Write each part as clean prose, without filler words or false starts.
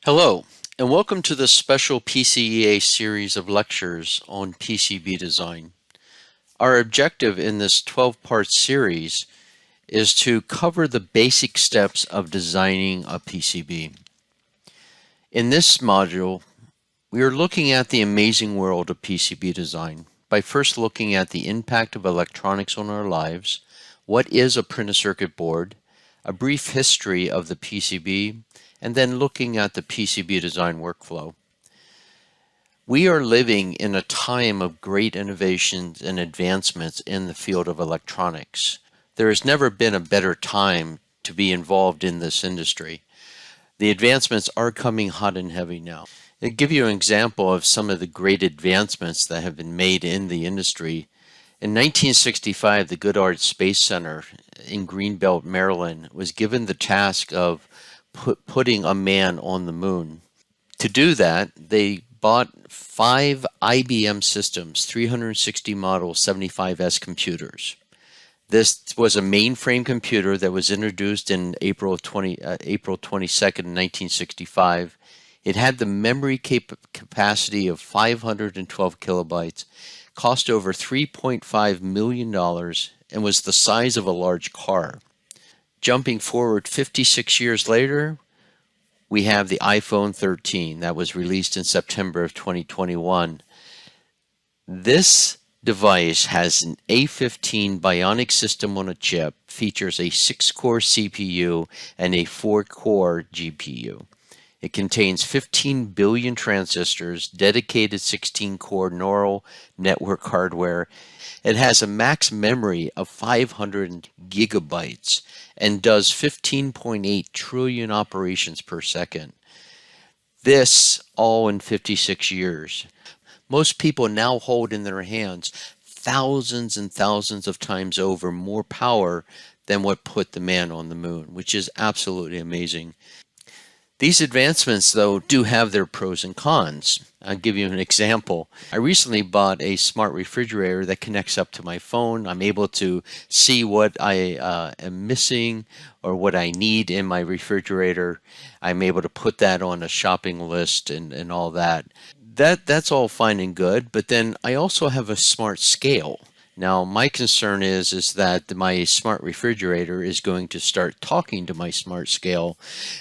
Hello, and welcome to this special PCEA series of lectures on PCB design. Our objective in this 12-part series is to cover the basic steps of designing a PCB. In this module, we are looking at the amazing world of PCB design by first looking at the impact of electronics on our lives, what is a printed circuit board, a brief history of the PCB, and then looking at the PCB design workflow. We are living in a time of great innovations and advancements in the field of electronics. There has never been a better time to be involved in this industry. The advancements are coming hot and heavy now. To give you an example of some of the great advancements that have been made in the industry, in 1965, the Goddard Space Center in Greenbelt, Maryland, was given the task of putting a man on the moon. To do that, they bought 5 IBM systems, 360 model 75S computers. This was a mainframe computer that was introduced in April 22nd, 1965. It had the memory capacity of 512 kilobytes, cost over $3.5 million, and was the size of a large car. Jumping forward 56 years later, we have the iPhone 13 that was released in September of 2021. This device has an A15 bionic system on a chip, features a 6-core CPU and a 4-core GPU. It contains 15 billion transistors, dedicated 16-core neural network hardware. It has a max memory of 500 gigabytes and does 15.8 trillion operations per second. This all in 56 years. Most people now hold in their hands thousands and thousands of times over more power than what put the man on the moon, which is absolutely amazing. These advancements, though, do have their pros and cons. I'll give you an example. I recently bought a smart refrigerator that connects up to my phone. I'm able to see what I am missing or what I need in my refrigerator. I'm able to put that on a shopping list and all that. That's all fine and good, but then I also have a smart scale. Now, my concern is that my smart refrigerator is going to start talking to my smart scale,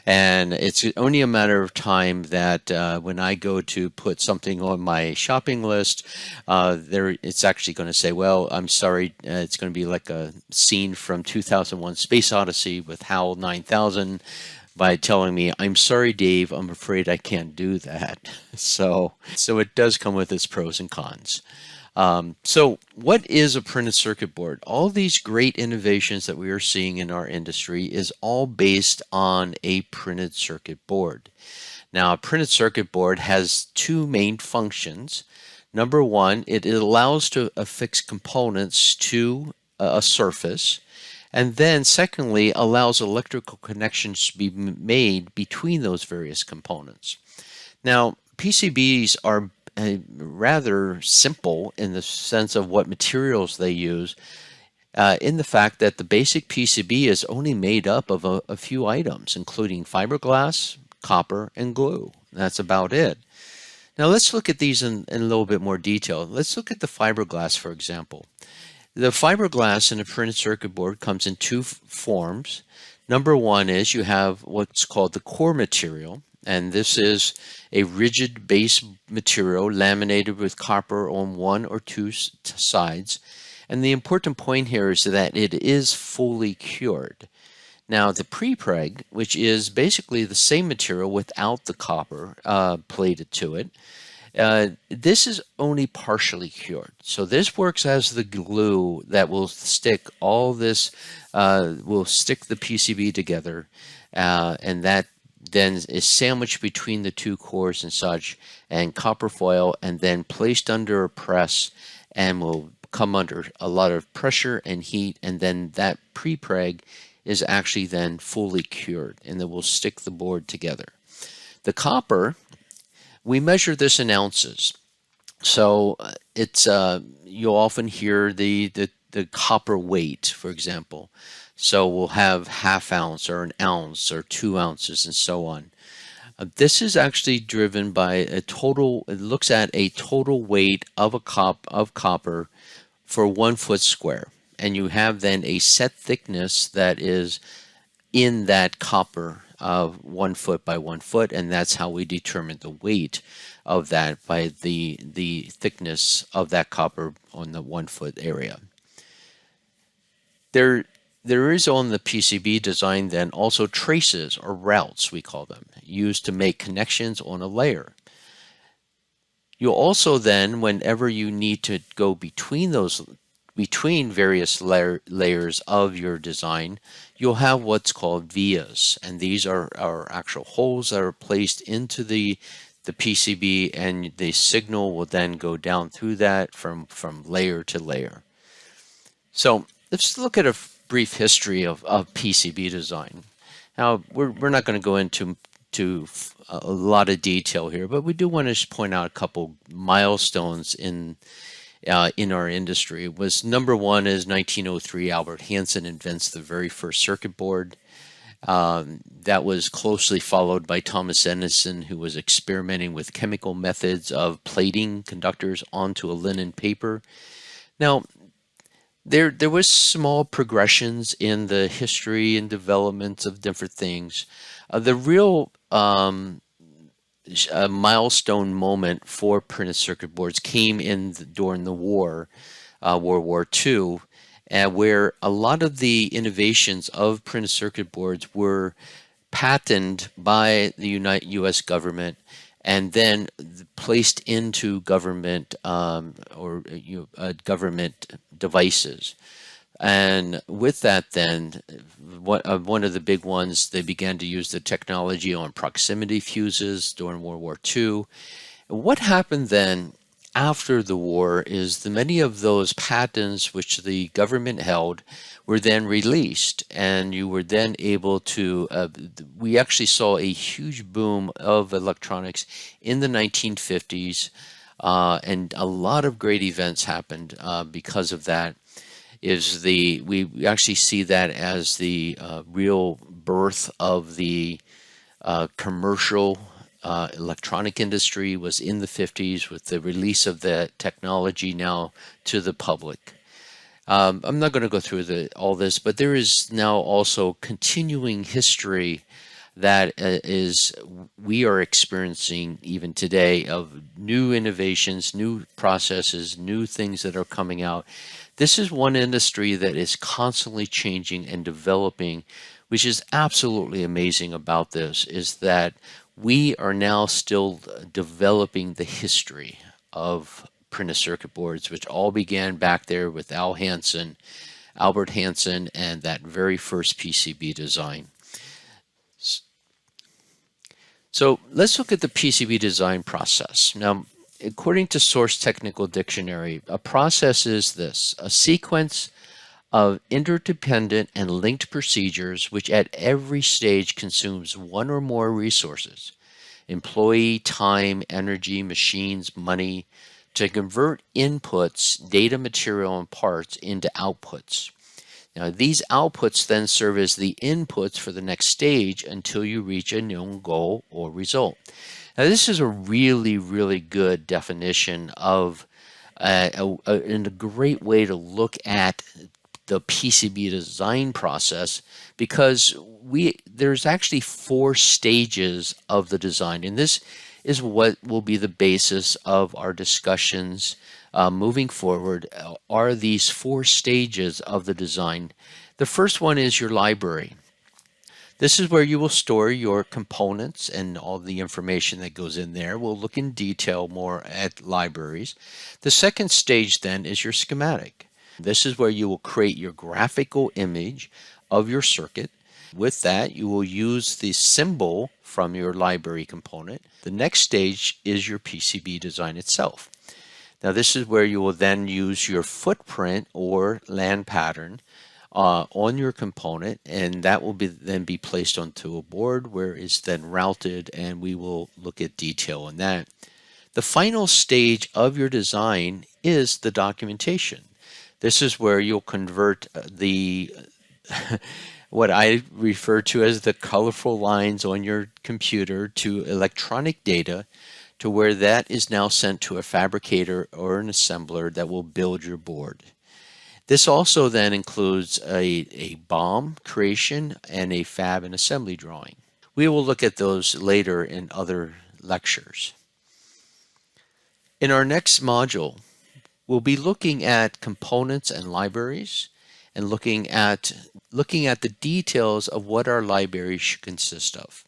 and it's only a matter of time that when I go to put something on my shopping list, it's actually going to say, well, I'm sorry, it's going to be like a scene from 2001 Space Odyssey with HAL 9000, by telling me, I'm sorry, Dave, I'm afraid I can't do that. So it does come with its pros and cons. So what is a printed circuit board? All these great innovations that we are seeing in our industry is all based on a printed circuit board. Now, a printed circuit board has 2 main functions. Number one, it allows to affix components to a surface. And then secondly, allows electrical connections to be made between those various components. Now, PCBs are rather simple in the sense of what materials they use, in the fact that the basic PCB is only made up of a few items, including fiberglass, copper, and glue. That's about it. Now let's look at these in a little bit more detail. Let's look at the fiberglass, for example. The fiberglass in a printed circuit board comes in 2 forms. Number one is you have what's called the core material, and this is a rigid base material laminated with copper on 1 or 2 sides. And the important point here is that it is fully cured. Now the prepreg, which is basically the same material without the copper plated to it, this is only partially cured. So this works as the glue that will stick all this, will stick the PCB together, and that then is sandwiched between the 2 cores and such, and copper foil, and then placed under a press, and will come under a lot of pressure and heat, and then that prepreg is actually then fully cured, and it will stick the board together. The copper, we measure this in ounces. So it's you'll often hear the copper weight, for example. So we'll have ½ ounce or an ounce or 2 ounces and so on. This is actually driven by it looks at a total weight of of copper for 1 foot square. And you have then a set thickness that is in that copper of 1 foot by 1 foot, and that's how we determine the weight of that by the thickness of that copper on the 1 foot area. There is on the PCB design then also traces or routes, we call them, used to make connections on a layer. You'll also then, whenever you need to go between various layers of your design, you'll have what's called vias, and these are actual holes that are placed into the PCB, and the signal will then go down through that from layer to layer. So let's look at a brief history of PCB design. Now, we're not going to go into a lot of detail here, but we do want to just point out a couple milestones in our industry. Number one is 1903, Albert Hansen invents the very first circuit board. That was closely followed by Thomas Edison, who was experimenting with chemical methods of plating conductors onto a linen paper. Now, there was small progressions in the history and development of different things. The real milestone moment for printed circuit boards came during the war, World War II, where a lot of the innovations of printed circuit boards were patented by the U.S. government and then placed into government government devices. And with that, then, one of the big ones, they began to use the technology on proximity fuses during World War II. What happened then after the war is many of those patents which the government held were then released, and you were then able to, we actually saw a huge boom of electronics in the 1950s, and a lot of great events happened because of that. We actually see that as the real birth of the commercial electronic industry was in the 50s with the release of the technology now to the public. I'm not going to go through all this, but there is now also continuing history that we are experiencing even today of new innovations, new processes, new things that are coming out. This is one industry that is constantly changing and developing, which is absolutely amazing about this, is that we are now still developing the history of printed circuit boards, which all began back there with Albert Hansen, and that very first PCB design. So let's look at the PCB design process. Now, according to Source Technical Dictionary, a process is this: a sequence of interdependent and linked procedures which at every stage consumes one or more resources, employee, time, energy, machines, money, to convert inputs, data, material, and parts into outputs. Now, these outputs then serve as the inputs for the next stage until you reach a known goal or result. Now, this is a really, really good definition of and a great way to look at the PCB design process, because there's actually 4 stages of the design, and this is what will be the basis of our discussions moving forward. Are these 4 stages of the design. The first one is your library. This is where you will store your components and all the information that goes in there. We'll look in detail more at libraries. The second stage then is your schematic. This is where you will create your graphical image of your circuit. With that, you will use the symbol from your library component. The next stage is your PCB design itself. Now, this is where you will then use your footprint or land pattern on your component, and that will then be placed onto a board where it's then routed, and we will look at detail on that. The final stage of your design is the documentation. This is where you'll convert what I refer to as the colorful lines on your computer to electronic data to where that is now sent to a fabricator or an assembler that will build your board. This also then includes a BOM creation and a fab and assembly drawing. We will look at those later in other lectures. In our next module, we'll be looking at components and libraries and looking at the details of what our library should consist of.